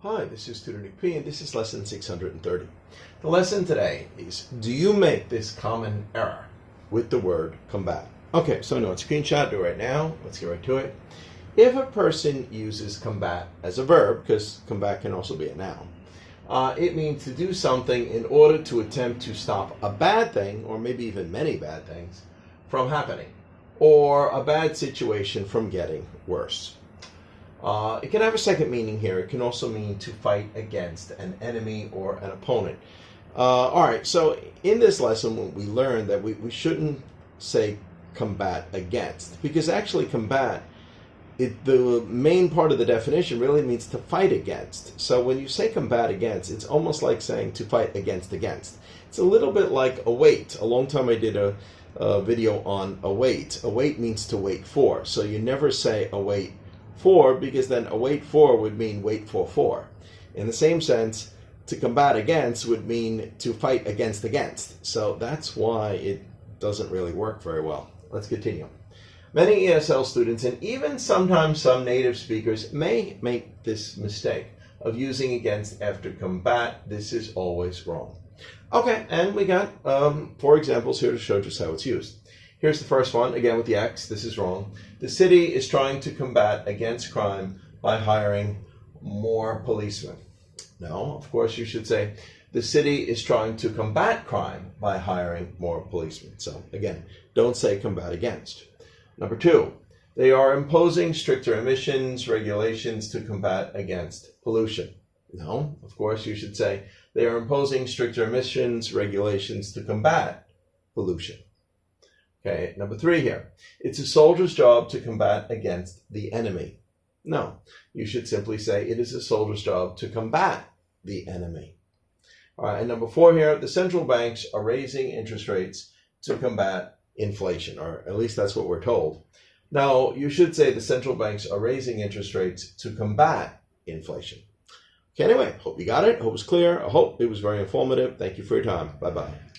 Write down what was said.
Hi, this is Tutor P, and this is lesson 630. The lesson today is, do you make this common error with the word combat? Okay, so no, screenshot, do it right now. Let's get right to it. If a person uses combat as a verb, because combat can also be a noun, it means to do something in order to attempt to stop a bad thing, or maybe even many bad things, from happening, or a bad situation from getting worse. It can have a second meaning here. It can also mean to fight against an enemy or an opponent. All right, so in this lesson, we learned that we shouldn't say combat against, because actually combat, the main part of the definition really means to fight against. So when you say combat against, it's almost like saying to fight against. It's a little bit like await. A long time I did a video on await. Await means to wait for. So you never say await for, because then await for would mean wait for. In the same sense, to combat against would mean to fight against. So that's why it doesn't really work very well. Let's continue. Many ESL students, and even sometimes some native speakers, may make this mistake of using against after combat. This is always wrong. Okay, and we got 4 examples here to show just how it's used. Here's the first one, again with the X. This is wrong. The city is trying to combat against crime by hiring more policemen. No, of course you should say the city is trying to combat crime by hiring more policemen. So again, don't say combat against. Number 2, they are imposing stricter emissions regulations to combat against pollution. No, of course you should say they are imposing stricter emissions regulations to combat pollution. Okay, number 3 here. It's a soldier's job to combat against the enemy. No, you should simply say it is a soldier's job to combat the enemy. All right, and number 4 here, the central banks are raising interest rates to combat inflation, or at least that's what we're told. Now, you should say the central banks are raising interest rates to combat inflation. Okay, anyway, hope you got it. Hope it was clear. I hope it was very informative. Thank you for your time. Bye-bye.